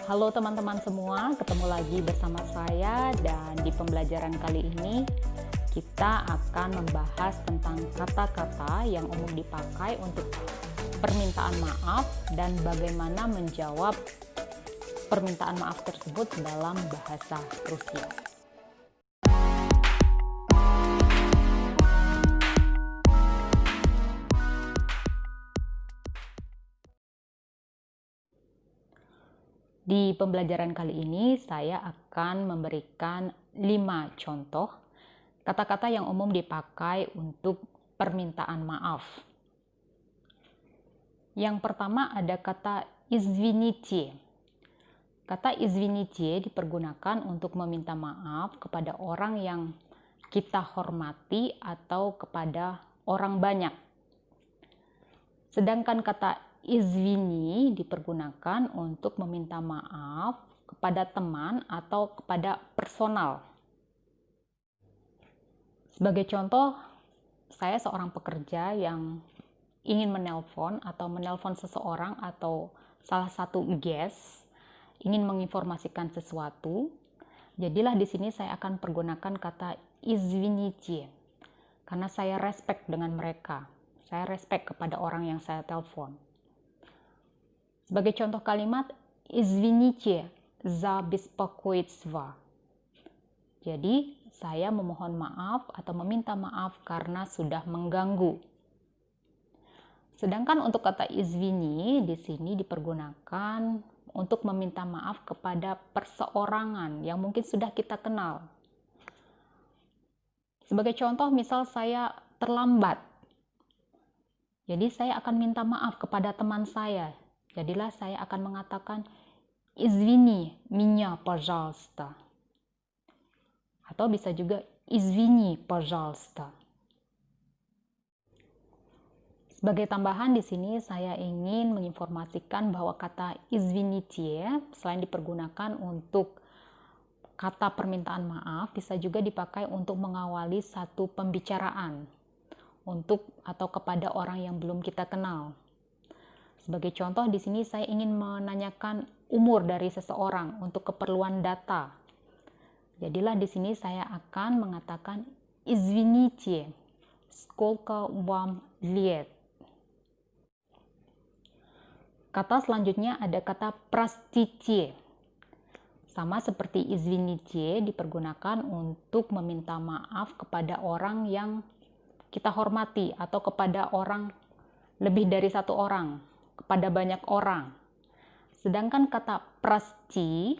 Halo teman-teman semua, ketemu lagi bersama saya dan di pembelajaran kali ini kita akan membahas tentang kata-kata yang umum dipakai untuk permintaan maaf dan bagaimana menjawab permintaan maaf tersebut dalam bahasa Rusia. Di pembelajaran kali ini saya akan memberikan 5 contoh kata-kata yang umum dipakai untuk permintaan maaf. Yang pertama ada kata izvinite. Kata izvinite dipergunakan untuk meminta maaf kepada orang yang kita hormati atau kepada orang banyak. Sedangkan kata izvini dipergunakan untuk meminta maaf kepada teman atau kepada personal. Sebagai contoh, saya seorang pekerja yang ingin menelpon seseorang atau salah satu guest, ingin menginformasikan sesuatu. Jadilah di sini saya akan pergunakan kata izvinite karena saya respect dengan mereka. Saya respect kepada orang yang saya telepon. Sebagai contoh kalimat, izvinite za bеспокойство. Jadi, saya memohon maaf atau meminta maaf karena sudah mengganggu. Sedangkan untuk kata izvini di sini dipergunakan untuk meminta maaf kepada perseorangan yang mungkin sudah kita kenal. Sebagai contoh, misal saya terlambat. Jadi saya akan minta maaf kepada teman saya. Jadilah saya akan mengatakan izvini меня, пожалуйста. Atau bisa juga извини, пожалуйста. Sebagai tambahan di sini saya ingin menginformasikan bahwa kata извините selain dipergunakan untuk kata permintaan maaf bisa juga dipakai untuk mengawali satu pembicaraan untuk atau kepada orang yang belum kita kenal. Sebagai contoh di sini saya ingin menanyakan umur dari seseorang untuk keperluan data. Jadilah di sini saya akan mengatakan извините, сколько вам лет. Kata selanjutnya ada kata простите. Sama seperti извините dipergunakan untuk meminta maaf kepada orang yang kita hormati atau kepada orang lebih dari satu orang, kepada banyak orang. Sedangkan kata прости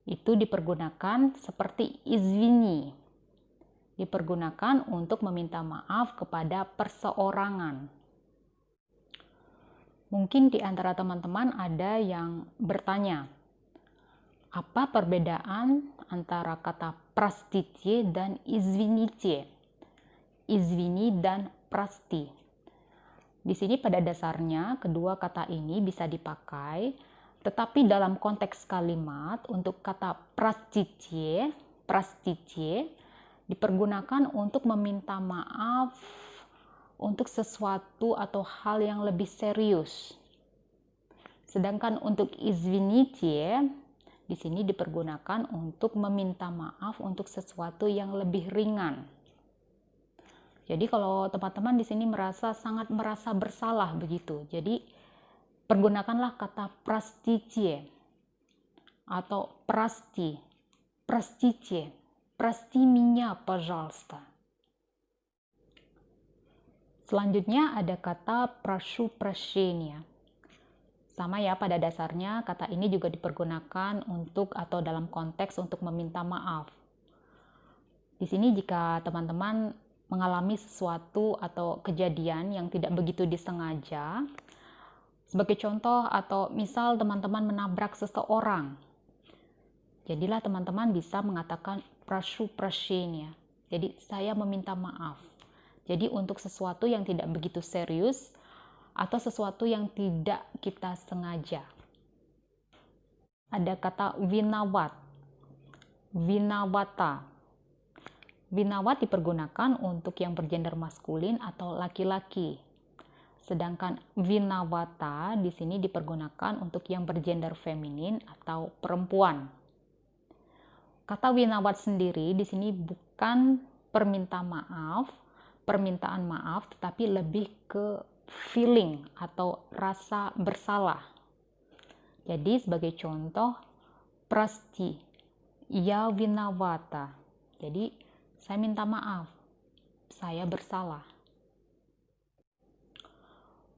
itu dipergunakan seperti извини, dipergunakan untuk meminta maaf kepada perseorangan. Mungkin di antara teman-teman ada yang bertanya, apa perbedaan antara kata простите dan извините? Извини dan прости. Di sini pada dasarnya kedua kata ini bisa dipakai, tetapi dalam konteks kalimat untuk kata простите dipergunakan untuk meminta maaf untuk sesuatu atau hal yang lebih serius. Sedangkan untuk извините di sini dipergunakan untuk meminta maaf untuk sesuatu yang lebih ringan. Jadi kalau teman-teman di sini sangat merasa bersalah begitu, jadi pergunakanlah kata простите atau прости, простите, прости меня, пожалуйста. Selanjutnya ada kata прошу прощения. Sama ya, pada dasarnya kata ini juga dipergunakan untuk atau dalam konteks untuk meminta maaf. Di sini jika teman-teman mengalami sesuatu atau kejadian yang tidak begitu disengaja, sebagai contoh atau misal teman-teman menabrak seseorang, jadilah teman-teman bisa mengatakan прошу прощения. Jadi saya meminta maaf. Jadi untuk sesuatu yang tidak begitu serius atau sesuatu yang tidak kita sengaja. Ada kata виноват, виновата. Виноват dipergunakan untuk yang bergender maskulin atau laki-laki. Sedangkan vinavata di sini dipergunakan untuk yang bergender feminin atau perempuan. Kata vinawat sendiri di sini bukan permintaan maaf, tetapi lebih ke feeling atau rasa bersalah. Jadi sebagai contoh, prasti, ya vinavata. Jadi saya minta maaf, saya bersalah.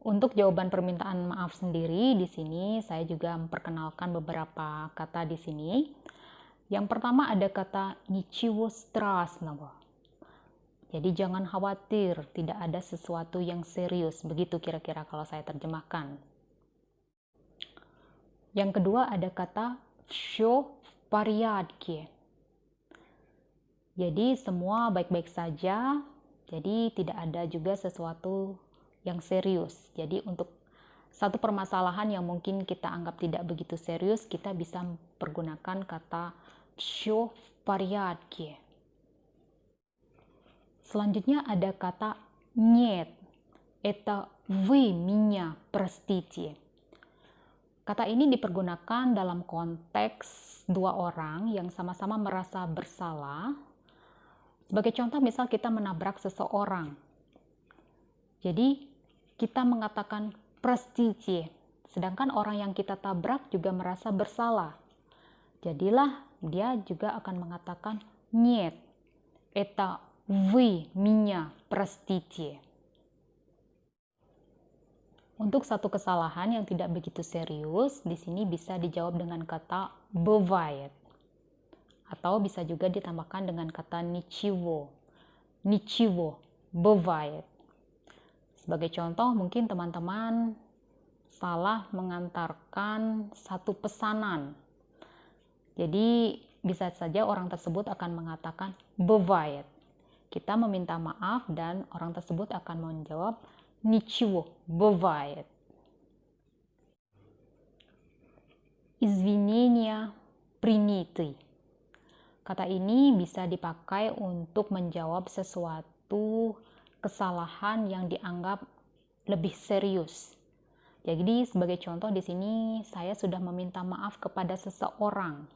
Untuk jawaban permintaan maaf sendiri di sini saya juga memperkenalkan beberapa kata di sini. Yang pertama ada kata ничего страшного. Jadi jangan khawatir, tidak ada sesuatu yang serius. Begitu kira-kira kalau saya terjemahkan. Yang kedua ada kata всё в порядке. Jadi semua baik-baik saja. Jadi tidak ada juga sesuatu yang serius. Jadi untuk satu permasalahan yang mungkin kita anggap tidak begitu serius, kita bisa mempergunakan kata всё в порядке. Selanjutnya ada kata нет. Это вы меня простите. Kata ini dipergunakan dalam konteks dua orang yang sama-sama merasa bersalah. Sebagai contoh, misal kita menabrak seseorang. Jadi kita mengatakan простите, sedangkan orang yang kita tabrak juga merasa bersalah. Jadilah dia juga akan mengatakan нет, это вы меня простите. Untuk satu kesalahan yang tidak begitu serius, di sini bisa dijawab dengan kata бывает. Atau bisa juga ditambahkan dengan kata ничего. Ничего, бывает. Sebagai contoh, mungkin teman-teman salah mengantarkan satu pesanan. Jadi bisa saja orang tersebut akan mengatakan бывает. Kita meminta maaf dan orang tersebut akan menjawab ничего, бывает. Извинения приняты. Kata ini bisa dipakai untuk menjawab sesuatu kesalahan yang dianggap lebih serius. Jadi sebagai contoh di sini saya sudah meminta maaf kepada seseorang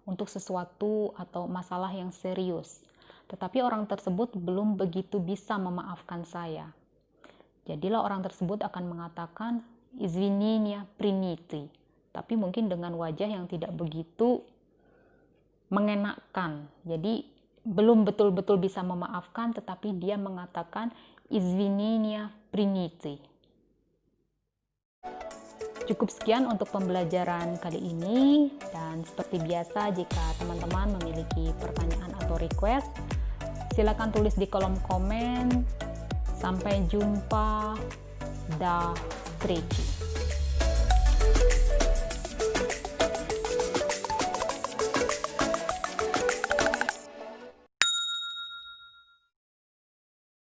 untuk sesuatu atau masalah yang serius. Tetapi orang tersebut belum begitu bisa memaafkan saya. Jadilah orang tersebut akan mengatakan извинения приняты. Tapi mungkin dengan wajah yang tidak begitu mengenakkan. Jadi belum betul-betul bisa memaafkan, tetapi dia mengatakan извинения приняты. Cukup sekian untuk pembelajaran kali ini, dan seperti biasa jika teman-teman memiliki pertanyaan atau request, silakan tulis di kolom komen. Sampai jumpa, da встречи.